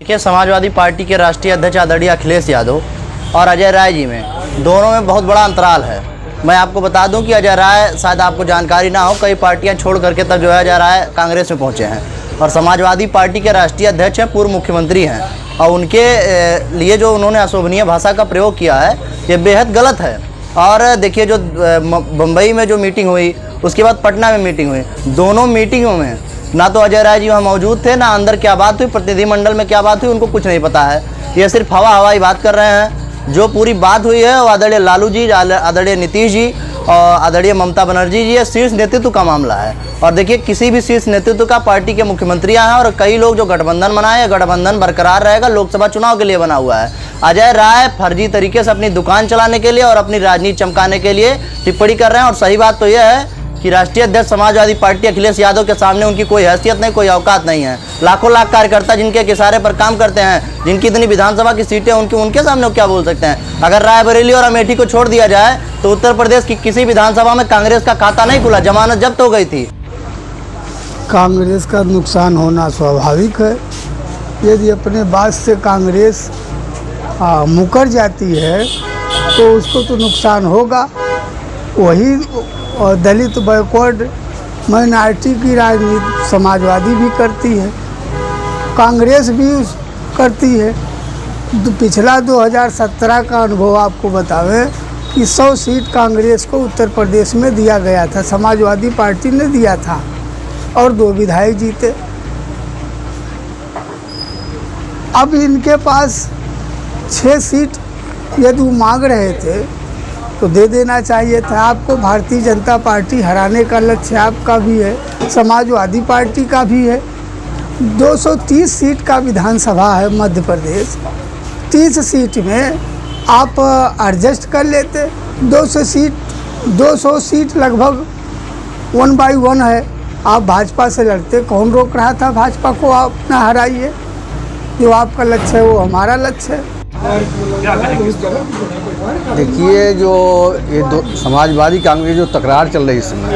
देखिए, समाजवादी पार्टी के राष्ट्रीय अध्यक्ष आदरणीय अखिलेश यादव और अजय राय जी में दोनों में बहुत बड़ा अंतराल है। मैं आपको बता दूं कि अजय राय, शायद आपको जानकारी ना हो, कई पार्टियां छोड़ करके तब जो है अजय राय कांग्रेस में पहुंचे हैं और समाजवादी पार्टी के राष्ट्रीय अध्यक्ष हैं, पूर्व मुख्यमंत्री हैं और उनके लिए जो उन्होंने अशोभनीय भाषा का प्रयोग किया है ये बेहद गलत है। और देखिए, जो बम्बई में जो मीटिंग हुई, उसके बाद पटना में मीटिंग हुई, दोनों मीटिंगों में ना तो अजय राय जी वहाँ मौजूद थे, ना अंदर क्या बात हुई, प्रतिनिधिमंडल में क्या बात हुई, उनको कुछ नहीं पता है। ये सिर्फ हवाई बात कर रहे हैं। जो पूरी बात हुई है वो आदरणीय लालू जी, आदरणीय नीतीश जी और आदरणीय ममता बनर्जी जी, ये शीर्ष नेतृत्व का मामला है। और देखिए, किसी भी शीर्ष नेतृत्व का पार्टी के मुख्यमंत्रियां हैं और कई लोग जो गठबंधन बनाए, गठबंधन बरकरार रहेगा, लोकसभा चुनाव के लिए बना हुआ है। अजय राय फर्जी तरीके से अपनी दुकान चलाने के लिए और अपनी राजनीति चमकाने के लिए टिप्पणी कर रहे हैं। और सही बात तो यह है कि राष्ट्रीय अध्यक्ष समाजवादी पार्टी अखिलेश यादव के सामने उनकी कोई हैसियत नहीं, कोई औकात नहीं है। लाखों लाख कार्यकर्ता जिनके इशारे पर काम करते हैं, जिनकी इतनी विधानसभा की सीटें उनके सामने क्या बोल सकते हैं। अगर रायबरेली और अमेठी को छोड़ दिया जाए तो उत्तर प्रदेश की किसी विधानसभा में कांग्रेस का खाता नहीं खुला, जमानत जब्त हो गई थी। कांग्रेस का नुकसान होना स्वाभाविक है। यदि अपने बात से कांग्रेस मुकर जाती है तो उसको तो नुकसान होगा। वही और दलित, बैकवर्ड, माइनॉरिटी की राजनीति समाजवादी भी करती है, कांग्रेस भी करती है। पिछला 2017 का अनुभव आपको बतावें कि 100 सीट कांग्रेस को उत्तर प्रदेश में दिया गया था, समाजवादी पार्टी ने दिया था और 2 विधायक जीते। अब इनके पास 6 सीट यदि वो मांग रहे थे तो दे देना चाहिए था। आपको भारतीय जनता पार्टी हराने का लक्ष्य आपका भी है, समाजवादी पार्टी का भी है। 230 सीट का विधानसभा है मध्य प्रदेश, 30 सीट में आप एडजस्ट कर लेते। 200 सीट लगभग 1 by 1 है, आप भाजपा से लड़ते। कौन रोक रहा था भाजपा को आप ना हराइए? जो आपका लक्ष्य है वो हमारा लक्ष्य है। देखिए, जो ये समाजवादी कांग्रेस जो तकरार चल रही है इस समय,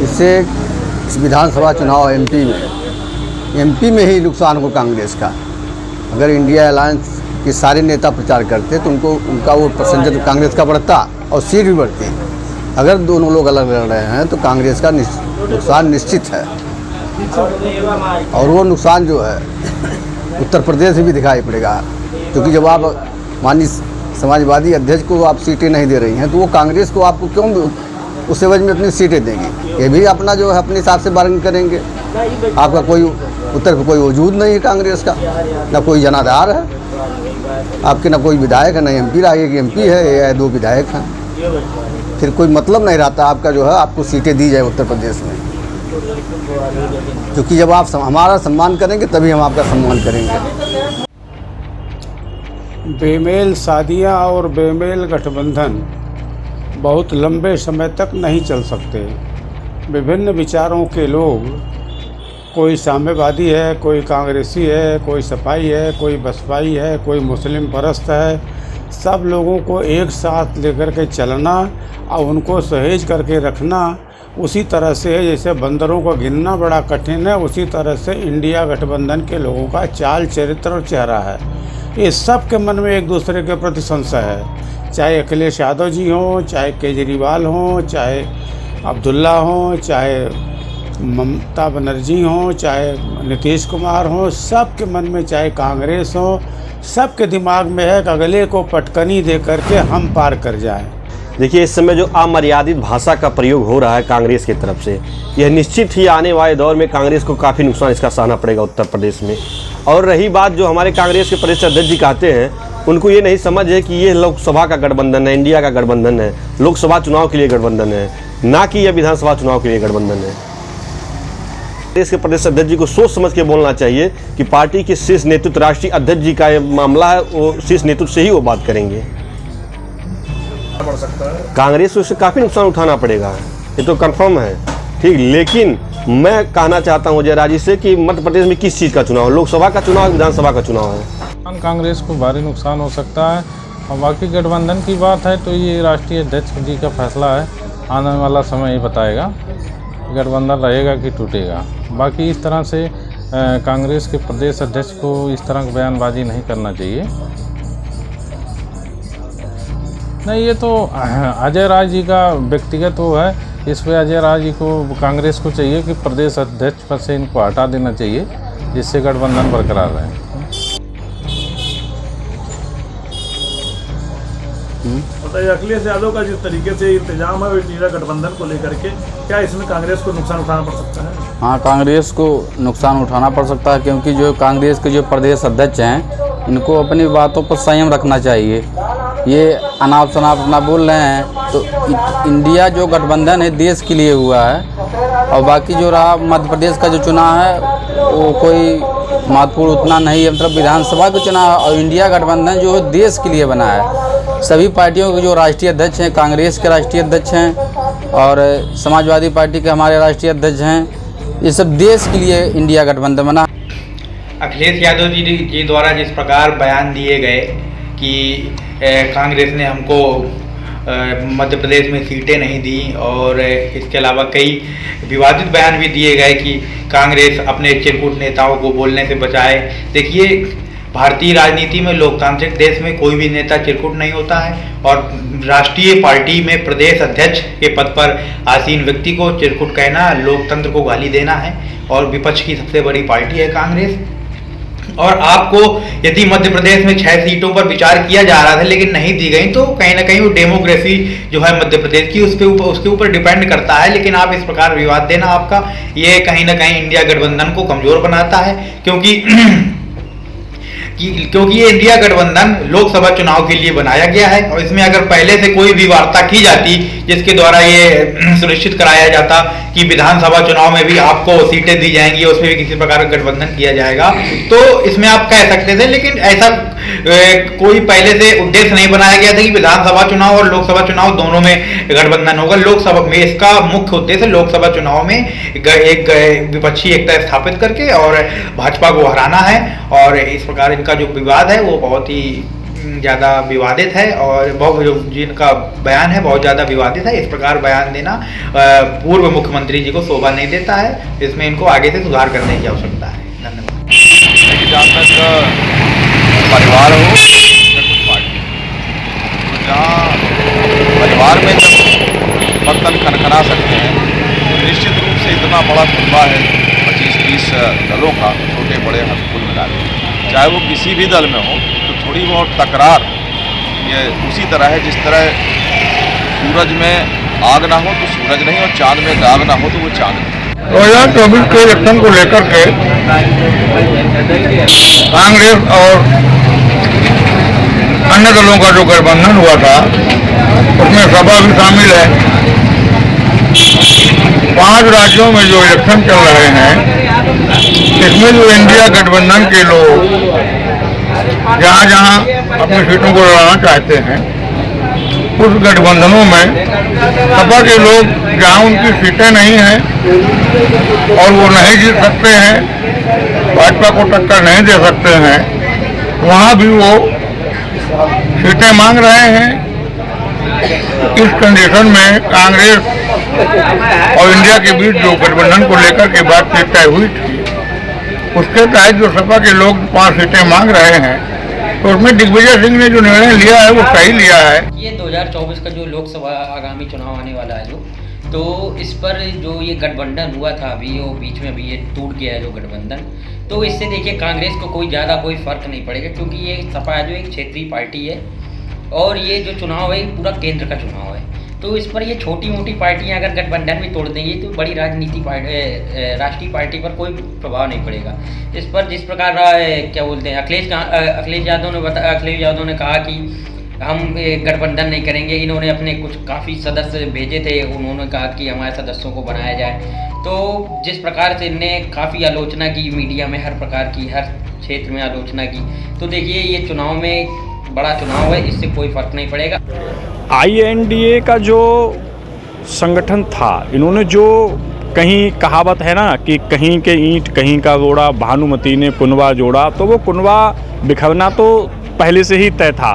इससे विधानसभा चुनाव एमपी में ही नुकसान हो कांग्रेस का। अगर इंडिया अलायंस के सारे नेता प्रचार करते तो उनका वो परसेंटेज कांग्रेस का बढ़ता और सीट भी बढ़ती। अगर दोनों लोग अलग लड़ रहे हैं तो कांग्रेस का नुकसान निश्चित है और वो नुकसान जो है उत्तर प्रदेश में भी दिखाई पड़ेगा। क्योंकि जब आप माननीय समाजवादी अध्यक्ष को आप सीटें नहीं दे रही हैं तो वो कांग्रेस को आपको क्यों उस एवज में अपनी सीटें देंगे? ये भी अपना जो है अपने हिसाब से बार्गेन करेंगे। आपका कोई उत्तर में कोई वजूद नहीं है कांग्रेस का, ना कोई जनाधार है आपके, ना कोई विधायक है, ना एमपी रहा एक एमपी है या 2 विधायक हैं। फिर कोई मतलब नहीं रहता आपका जो है आपको सीटें दी जाए उत्तर प्रदेश में। क्योंकि जब आप हमारा सम्मान करेंगे तभी हम आपका सम्मान करेंगे। बेमेल शादियां और बेमेल गठबंधन बहुत लंबे समय तक नहीं चल सकते। विभिन्न विचारों के लोग, कोई साम्यवादी है, कोई कांग्रेसी है, कोई सपाई है, कोई बसपाई है, कोई मुस्लिम परस्त है, सब लोगों को एक साथ लेकर के चलना और उनको सहेज करके रखना उसी तरह से है जैसे बंदरों को गिनना बड़ा कठिन है। उसी तरह से इंडिया गठबंधन के लोगों का चाल, चरित्र और चेहरा है। ये सब के मन में एक दूसरे के प्रति संशय है। चाहे अखिलेश यादव जी हों, चाहे केजरीवाल हों, चाहे अब्दुल्ला हों, चाहे ममता बनर्जी हों, चाहे नीतीश कुमार हों, सब के मन में, चाहे कांग्रेस हो, सब के दिमाग में है कि अगले को पटकनी दे करके हम पार कर जाएं। देखिए, इस समय जो अमर्यादित भाषा का प्रयोग हो रहा है कांग्रेस की तरफ से, यह निश्चित ही आने वाले दौर में कांग्रेस को काफ़ी नुकसान इसका सहना पड़ेगा उत्तर प्रदेश में। और रही बात जो हमारे कांग्रेस के प्रदेश अध्यक्ष जी कहते हैं, उनको ये नहीं समझ है कि ये लोकसभा का गठबंधन है, इंडिया का गठबंधन है, लोकसभा चुनाव के लिए गठबंधन है, ना कि यह विधानसभा चुनाव के लिए गठबंधन है। कांग्रेस के प्रदेश अध्यक्ष जी को सोच समझ के बोलना चाहिए कि पार्टी के शीर्ष नेतृत्व, राष्ट्रीय अध्यक्ष जी का ये मामला है, वो शीर्ष नेतृत्व से ही वो बात करेंगे। कांग्रेस को इससे काफ़ी नुकसान उठाना पड़ेगा, ये तो कंफर्म है, ठीक। लेकिन मैं कहना चाहता हूँ जयराज जी से कि मध्य प्रदेश में किस चीज़ का चुनाव है, लोकसभा का चुनाव, विधानसभा का चुनाव है। कांग्रेस को भारी नुकसान हो सकता है। और बाकी गठबंधन की बात है तो ये राष्ट्रीय अध्यक्ष जी का फैसला है, आने वाला समय ही बताएगा गठबंधन रहेगा कि टूटेगा। बाकी इस तरह से कांग्रेस के प्रदेश अध्यक्ष को इस तरह की बयानबाजी नहीं करना चाहिए। नहीं, ये तो अजय राय जी का व्यक्तिगत वो है, इस पे अजय राय जी को कांग्रेस को चाहिए कि प्रदेश अध्यक्ष पद से इनको हटा देना चाहिए, जिससे गठबंधन बरकरार रहे। बताइए, अखिलेश यादव का जिस तरीके से इंतजाम है इंडिया गठबंधन को लेकर के, क्या इसमें कांग्रेस को नुकसान उठाना पड़ सकता है? हाँ, कांग्रेस को नुकसान उठाना पड़ सकता है, क्योंकि जो कांग्रेस के जो प्रदेश अध्यक्ष हैं इनको अपनी बातों पर संयम रखना चाहिए। ये अनाप शनाप अपना बोल रहे हैं, तो इंडिया जो गठबंधन है देश के लिए हुआ है, और बाकी जो रहा मध्य प्रदेश का जो चुनाव है वो कोई महत्वपूर्ण उतना नहीं है, मतलब विधानसभा का चुनाव, और इंडिया गठबंधन जो है देश के लिए बना है। सभी पार्टियों के जो राष्ट्रीय अध्यक्ष हैं, कांग्रेस के राष्ट्रीय अध्यक्ष हैं और समाजवादी पार्टी के हमारे राष्ट्रीय अध्यक्ष हैं, ये सब देश के लिए इंडिया गठबंधन बना। अखिलेश यादव जी द्वारा जिस प्रकार बयान दिए गए कि कांग्रेस ने हमको मध्य प्रदेश में सीटें नहीं दी, और इसके अलावा कई विवादित बयान भी दिए गए कि कांग्रेस अपने चिरकुट नेताओं को बोलने से बचाए। देखिए, भारतीय राजनीति में, लोकतांत्रिक देश में कोई भी नेता चिरकुट नहीं होता है, और राष्ट्रीय पार्टी में प्रदेश अध्यक्ष के पद पर आसीन व्यक्ति को चिरकुट कहना लोकतंत्र को गाली देना है, और विपक्ष की सबसे बड़ी पार्टी है कांग्रेस। और आपको यदि मध्य प्रदेश में 6 सीटों पर विचार किया जा रहा था लेकिन नहीं दी गई, तो कहीं ना कहीं वो डेमोक्रेसी जो है मध्य प्रदेश की उसके ऊपर डिपेंड करता है। लेकिन आप इस प्रकार विवाद देना आपका, ये कहीं ना कहीं इंडिया गठबंधन को कमजोर बनाता है, क्योंकि ये इंडिया गठबंधन लोकसभा चुनाव के लिए बनाया गया है, और इसमें अगर पहले से कोई भी वार्ता की जाती जिसके द्वारा ये सुनिश्चित कराया जाता कि विधानसभा चुनाव में भी आपको सीटें दी जाएंगी, उसमें भी किसी प्रकार का गठबंधन किया जाएगा, तो इसमें आप कह सकते थे। लेकिन ऐसा कोई पहले से उद्देश्य नहीं बनाया गया था कि विधानसभा चुनाव और लोकसभा चुनाव दोनों में गठबंधन होगा। लोकसभा में इसका मुख्य उद्देश्य लोकसभा चुनाव में एक विपक्षी एकता स्थापित करके और भाजपा को हराना है, और इस प्रकार इनका जो विवाद है वो बहुत ही ज़्यादा विवादित है, और बहुत जिनका बयान है बहुत ज़्यादा विवादित है। इस प्रकार बयान देना पूर्व मुख्यमंत्री जी को शोभा नहीं देता है, इसमें इनको आगे से सुधार करने की आवश्यकता है। धन्यवाद। जहाँ तक परिवार हो, जहाँ परिवार में जब बर्तन खनखना सकते हैं, निश्चित रूप से इतना बड़ा कुनबा है 25-30 दलों का, छोटे बड़े हर कुल मिला के, चाहे वो किसी भी दल में हो, तो थोड़ी बहुत तकरार ये उसी तरह है जिस तरह सूरज में आग ना हो तो सूरज नहीं, और चाँद में दाग ना हो तो वो चाँद नहीं। 2024 के इलेक्शन को लेकर के कांग्रेस और अन्य दलों का जो गठबंधन हुआ था उसमें सपा भी शामिल है। 5 राज्यों में जो इलेक्शन चल रहे हैं, इसमें जो इंडिया गठबंधन के लोग जहाँ जहाँ अपनी सीटों को लड़ाना चाहते हैं, उस गठबंधनों में सपा के लोग जहाँ उनकी सीटें नहीं हैं और वो नहीं जीत सकते हैं, भाजपा को टक्कर नहीं दे सकते हैं, वहाँ भी वो सीटें मांग रहे हैं। इस कंडीशन में कांग्रेस और इंडिया के बीच जो गठबंधन को लेकर के बातचीत तय हुई थी, उसके तहत जो सपा के लोग 5 सीटें मांग रहे हैं, तो उसमें दिग्विजय सिंह ने जो निर्णय लिया है वो सही लिया है। ये 2024 का जो लोकसभा आगामी चुनाव आने वाला है तो इस पर जो ये गठबंधन हुआ था अभी, वो बीच में अभी ये टूट गया है जो गठबंधन, तो इससे देखिए कांग्रेस को कोई फ़र्क नहीं पड़ेगा, क्योंकि ये सपा जो एक क्षेत्रीय पार्टी है, और ये जो चुनाव है पूरा केंद्र का चुनाव है। तो इस पर ये छोटी मोटी पार्टियां अगर गठबंधन भी तोड़ देंगी तो बड़ी राष्ट्रीय पार्टी पर कोई प्रभाव नहीं पड़ेगा। इस पर जिस प्रकार क्या बोलते हैं अखिलेश यादव ने कहा कि हम गठबंधन नहीं करेंगे। इन्होंने अपने कुछ काफ़ी सदस्य भेजे थे, उन्होंने कहा कि हमारे सदस्यों को बनाया जाए। तो जिस प्रकार से इनने काफ़ी आलोचना की मीडिया में, हर प्रकार की, हर क्षेत्र में आलोचना की, तो देखिए ये चुनाव में बड़ा चुनाव है, इससे कोई फ़र्क नहीं पड़ेगा। INDA का जो संगठन था, इन्होंने जो कहीं कहावत है ना कि कहीं के ईंट कहीं का गोड़ा, भानुमती ने कुनबा जोड़ा, तो वो कुनबा बिखरना तो पहले से ही तय था,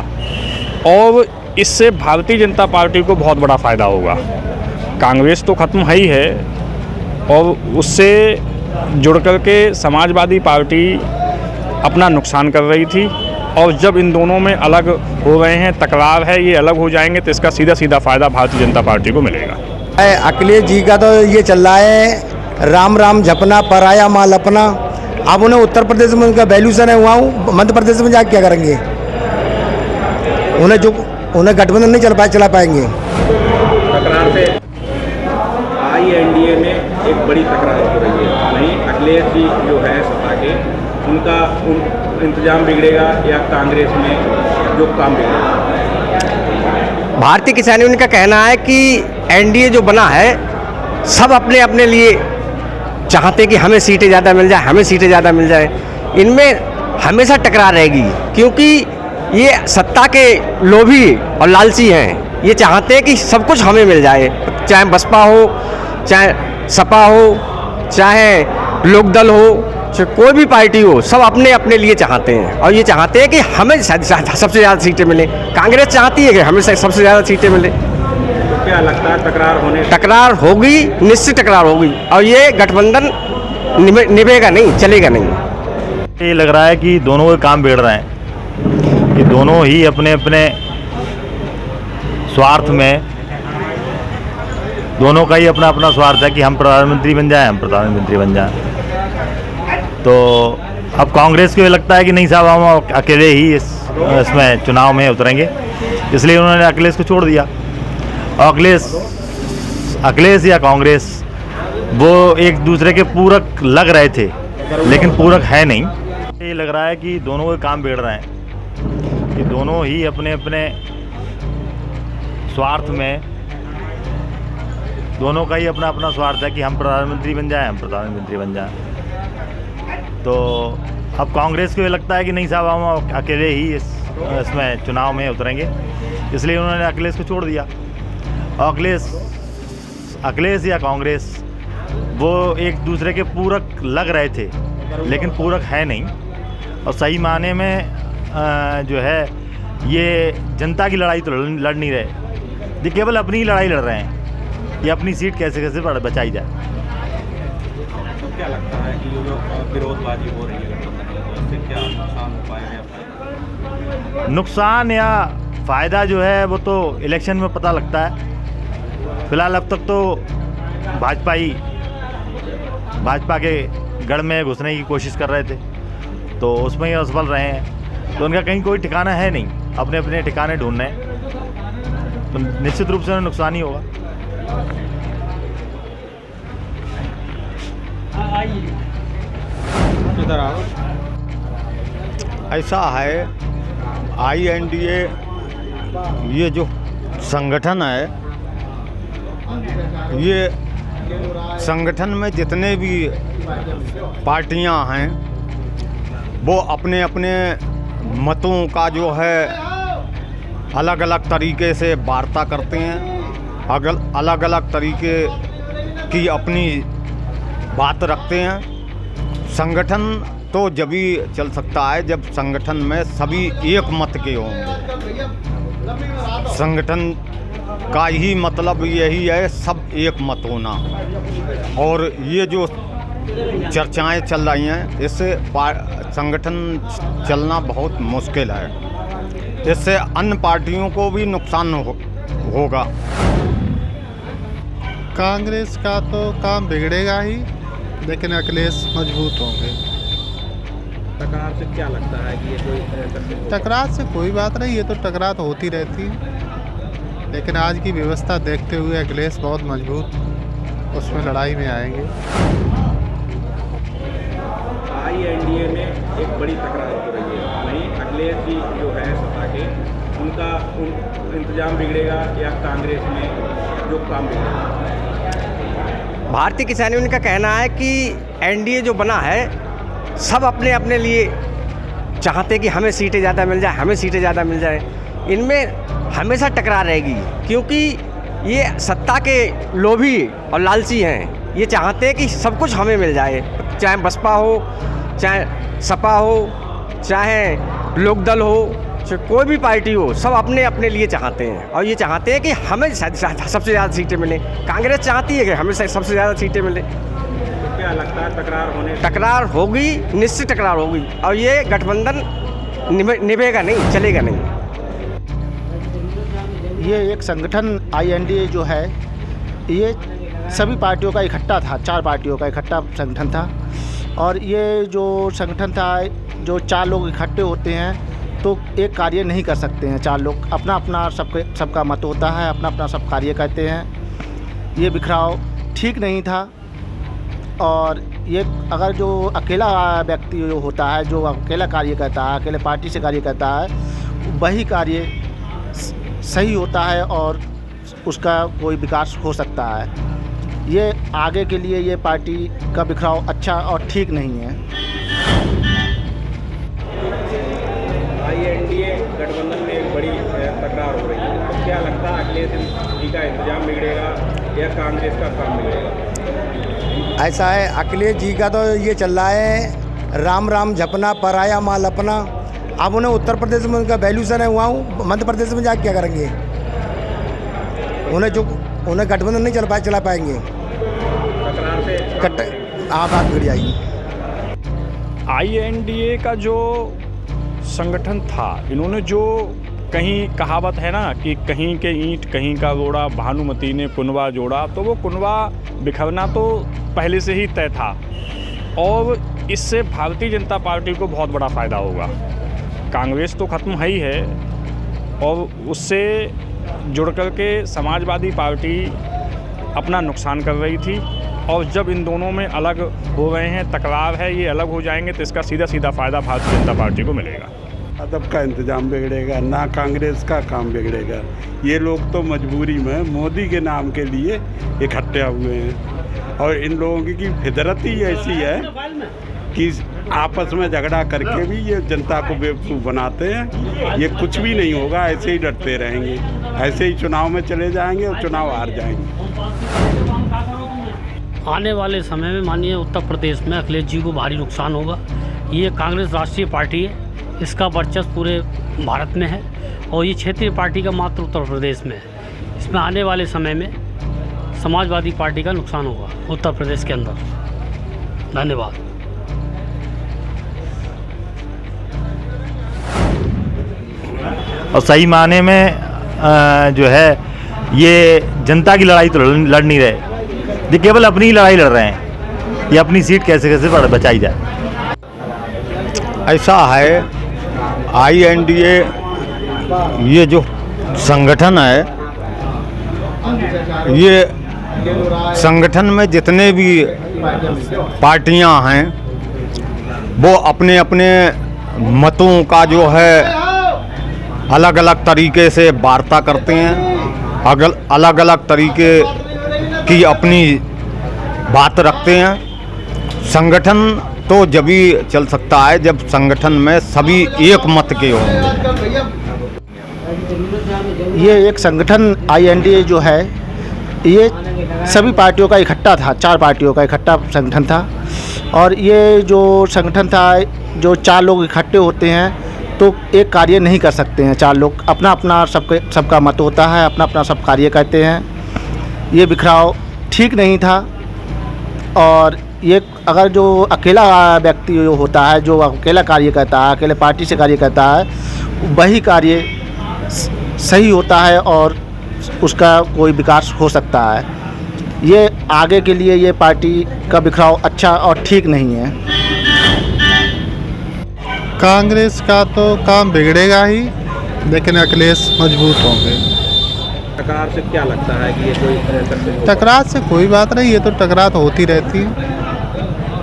और इससे भारतीय जनता पार्टी को बहुत बड़ा फ़ायदा होगा। कांग्रेस तो ख़त्म है ही है, और उससे जुड़ कर के समाजवादी पार्टी अपना नुकसान कर रही थी, और जब इन दोनों में अलग हो रहे हैं, तकरार है, ये अलग हो जाएंगे, तो इसका सीधा सीधा फ़ायदा भारतीय जनता पार्टी को मिलेगा। अखिलेश जी का तो ये चल रहा है राम राम जपना, पराया माल अपना। अब उन्हें उत्तर प्रदेश में उनका वैल्यूशन है, वहाँ मध्य प्रदेश में जाकर क्या करेंगे? उन्हें गठबंधन नहीं चला पाएंगे। तकरार से आई एनडीए में एक बड़ी तकरार हो रही है। नहीं, अखिलेश जी जो है सत्ता के, उनका इंतजाम बिगड़ेगा या कांग्रेस में जो काम बिगड़ेगा? भारतीय किसान यूनियन का कहना है कि एनडीए जो बना है, सब अपने अपने लिए चाहते कि हमें सीटें ज़्यादा मिल जाए, हमें सीटें ज़्यादा मिल जाए। इनमें हमेशा टकरार रहेगी, क्योंकि ये सत्ता के लोभी और लालची हैं। ये चाहते हैं कि सब कुछ हमें मिल जाए, चाहे बसपा हो, चाहे सपा हो, चाहे लोकदल हो, चाहे कोई भी पार्टी हो, सब अपने अपने लिए चाहते हैं। और ये चाहते हैं कि हमें सबसे ज़्यादा सीटें मिले। कांग्रेस चाहती है कि हमें सबसे ज़्यादा सीटें मिले। तो क्या लगता है टकरार होगी, निश्चित टकरार होगी, और ये गठबंधन निभेगा नहीं, चलेगा नहीं। ये लग रहा है कि दोनों के काम बिगड़ रहे हैं, कि दोनों ही अपने अपने स्वार्थ में, दोनों का ही अपना अपना स्वार्थ है कि हम प्रधानमंत्री बन जाएं, हम प्रधानमंत्री बन जाएं। तो अब कांग्रेस को ये लगता है कि नहीं साहब, हम अकेले ही इसमें चुनाव में उतरेंगे, इसलिए उन्होंने अखिलेश को छोड़ दिया। और अखिलेश या कांग्रेस वो एक दूसरे के पूरक लग रहे थे, लेकिन पूरक है नहीं। ये लग रहा है कि दोनों के काम बिगड़ रहे हैं, कि दोनों ही अपने अपने स्वार्थ में, दोनों का ही अपना अपना स्वार्थ है कि हम प्रधानमंत्री बन जाएं, हम प्रधानमंत्री बन जाएं। तो अब कांग्रेस को ये लगता है कि नहीं साहब, हम अकेले ही इसमें चुनाव में उतरेंगे, इसलिए उन्होंने अखिलेश को छोड़ दिया। और अखिलेश या कांग्रेस वो एक दूसरे के पूरक लग रहे थे, लेकिन पूरक है नहीं। और सही माने में जो है ये जनता की लड़ाई तो लड़ नहीं रहे, ये केवल अपनी ही लड़ाई लड़ रहे हैं कि अपनी सीट कैसे कैसे बचाई जाए। तो क्या लगता है कि जो विरोधबाजी हो रही है गठबंधन, इससे क्या नुकसान हो पाएगा? नुकसान या फ़ायदा जो है वो तो इलेक्शन में पता लगता है। फिलहाल अब तक तो भाजपा के गढ़ में घुसने की कोशिश कर रहे थे, तो उसमें ही असफल रहे हैं। तो उनका कहीं कोई ठिकाना है नहीं, अपने अपने ठिकाने ढूंढने, तो निश्चित रूप से उन्हें नुकसान ही होगा। ऐसा है, INDA ये जो संगठन है, ये संगठन में जितने भी पार्टियां हैं, वो अपने अपने मतों का जो है अलग अलग तरीके से वार्ता करते हैं, अलग अलग तरीके की अपनी बात रखते हैं। संगठन तो जब ही चल सकता है जब संगठन में सभी एक मत के होंगे। संगठन का ही मतलब यही है, सब एक मत होना। और ये जो चर्चाएं चल रही हैं, इससे संगठन चलना बहुत मुश्किल है। इससे अन्य पार्टियों को भी नुकसान होगा। कांग्रेस का तो काम बिगड़ेगा ही, लेकिन अखिलेश मजबूत होंगे। टकरार से क्या लगता है कि ये कोई टकरार से कोई बात नहीं, ये तो टकरार तो होती रहती है, लेकिन आज की व्यवस्था देखते हुए अखिलेश बहुत मजबूत उसमें लड़ाई में आएंगे। INDA में एक बड़ी तकरार हो रही है। नहीं, अखिलेश जी जो है सत्ता के, उनका इंतजाम बिगड़ेगा या कांग्रेस में जो काम बिगड़ेगा? भारतीय किसान यूनियन का कहना है कि एनडीए जो बना है, सब अपने अपने लिए चाहते हैं कि हमें सीटें ज़्यादा मिल जाए, हमें सीटें ज़्यादा मिल जाए। इनमें हमेशा टकरार रहेगी, क्योंकि ये सत्ता के लोभी और लालची हैं। ये चाहते हैं कि सब कुछ हमें मिल जाए, चाहे बसपा हो, चाहे सपा हो, चाहे लोकदल हो, चाहे कोई भी पार्टी हो, सब अपने अपने लिए चाहते हैं। और ये चाहते हैं कि हमें सबसे ज़्यादा सीटें मिलें। कांग्रेस चाहती है कि हमें सबसे ज़्यादा सीटें मिलें। तो क्या क्या लगता है टकरार होने टकरार होगी, निश्चित टकरार होगी और ये गठबंधन निभेगा नहीं, चलेगा नहीं। ये एक संगठन INDA जो है ये सभी पार्टियों का इकट्ठा था, 4 पार्टियों का इकट्ठा संगठन था और ये जो संगठन था, जो 4 लोग इकट्ठे होते हैं तो एक कार्य नहीं कर सकते हैं। 4 लोग अपना अपना सबका मत होता है, अपना अपना सब कार्य करते हैं। ये बिखराव ठीक नहीं था और ये अगर जो अकेला व्यक्ति जो होता है, जो अकेला कार्य करता है, अकेले पार्टी से कार्य करता है, वही कार्य सही होता है और उसका कोई विकास हो सकता है। ये आगे के लिए ये पार्टी का बिखराव अच्छा और ठीक नहीं है। INDA गठबंधन में एक बड़ी तकरार हो रही है, तो क्या लगता है अखिलेश जी का इंतजाम बिगड़ेगा या कांग्रेस का काम बिगड़ेगा? ऐसा है, अखिलेश जी का तो ये चल रहा है राम राम जपना, पराया माल अपना। अब उन्हें उत्तर प्रदेश में उनका वैल्यूशन है, वहाँ मध्य प्रदेश में जाके क्या करेंगे? उन्हें गठबंधन नहीं चला पाएंगे, बात बिगड़ जाएगी। INDA का जो संगठन था, इन्होंने जो कहीं कहावत है ना कि कहीं के ईंट कहीं का रोड़ा, भानुमती ने कुनवा जोड़ा, तो वो कुनवा बिखरना तो पहले से ही तय था और इससे भारतीय जनता पार्टी को बहुत बड़ा फ़ायदा होगा। कांग्रेस तो ख़त्म है ही है और उससे जुड़ कर के समाजवादी पार्टी अपना नुकसान कर रही थी और जब इन दोनों में अलग हो रहे हैं, तकरार है, ये अलग हो जाएंगे तो इसका सीधा सीधा फ़ायदा भारतीय जनता पार्टी को मिलेगा। अदब का इंतजाम बिगड़ेगा, ना कांग्रेस का काम बिगड़ेगा। ये लोग तो मजबूरी में मोदी के नाम के लिए इकट्ठे हुए हैं और इन लोगों की फितरत ही ऐसी है कि आपस में झगड़ा करके भी ये जनता को बेवकूफ़ बनाते हैं। ये कुछ भी नहीं होगा, ऐसे ही डरते रहेंगे, ऐसे ही चुनाव में चले जाएंगे और चुनाव हार जाएंगे। आने वाले समय में माननीय उत्तर प्रदेश में अखिलेश जी को भारी नुकसान होगा। ये कांग्रेस राष्ट्रीय पार्टी है, इसका वर्चस्व पूरे भारत में है और ये क्षेत्रीय पार्टी का मात्र उत्तर प्रदेश में है। इसमें आने वाले समय में समाजवादी पार्टी का नुकसान होगा उत्तर प्रदेश के अंदर। धन्यवाद। और सही मायने में जो है ये जनता की लड़ाई तो लड़ नहीं रहे, ये केवल अपनी ही लड़ाई लड़ रहे हैं, ये अपनी सीट कैसे कैसे बचाई जाए। ऐसा है, INDA ये जो संगठन है, ये संगठन में जितने भी पार्टियां हैं वो अपने अपने मतों का जो है अलग अलग तरीके से वार्ता करते हैं, अलग अलग तरीके की अपनी बात रखते हैं। संगठन तो जब भी चल सकता है जब संगठन में सभी एक मत के होंगे। ये एक संगठन INDA जो है ये सभी पार्टियों का इकट्ठा था, 4 पार्टियों का इकट्ठा संगठन था और ये जो संगठन था, जो 4 लोग इकट्ठे होते हैं तो एक कार्य नहीं कर सकते हैं। 4 लोग अपना अपना सबका मत होता है, अपना अपना सब कार्य करते हैं। ये बिखराव ठीक नहीं था और ये अगर जो अकेला व्यक्ति जो होता है, जो अकेला कार्य करता है, अकेले पार्टी से कार्य करता है, वही कार्य सही होता है और उसका कोई विकास हो सकता है। ये आगे के लिए ये पार्टी का बिखराव अच्छा और ठीक नहीं है। कांग्रेस का तो काम बिगड़ेगा ही, लेकिन अखिलेश मजबूत होंगे। टकरार से क्या लगता है कि ये कोई टकरार से कोई बात नहीं, ये तो टकरार तो होती रहती है,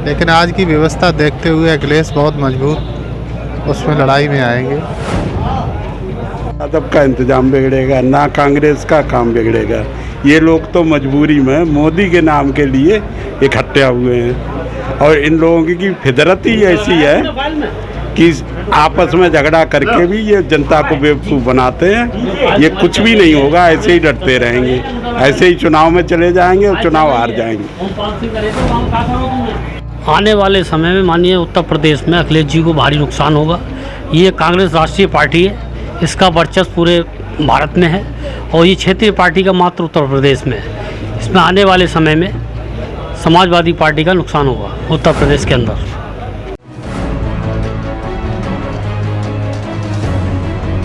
लेकिन आज की व्यवस्था देखते हुए अखिलेश बहुत मजबूत उसमें लड़ाई में आएंगे। अदब का इंतजाम बिगड़ेगा, ना कांग्रेस का काम बिगड़ेगा। ये लोग तो मजबूरी में मोदी के नाम के लिए इकट्ठे हुए हैं और इन लोगों की फितरत ही ऐसी है कि आपस में झगड़ा करके भी ये जनता को बेवकूफ़ बनाते हैं। ये कुछ भी नहीं होगा, ऐसे ही डरते रहेंगे, ऐसे ही चुनाव में चले जाएंगे और चुनाव हार जाएंगे। आने वाले समय में माननीय उत्तर प्रदेश में अखिलेश जी को भारी नुकसान होगा। ये कांग्रेस राष्ट्रीय पार्टी है, इसका वर्चस्व पूरे भारत में है और ये क्षेत्रीय पार्टी का मात्र उत्तर प्रदेश में है। इसमें आने वाले समय में समाजवादी पार्टी का नुकसान होगा उत्तर प्रदेश के अंदर।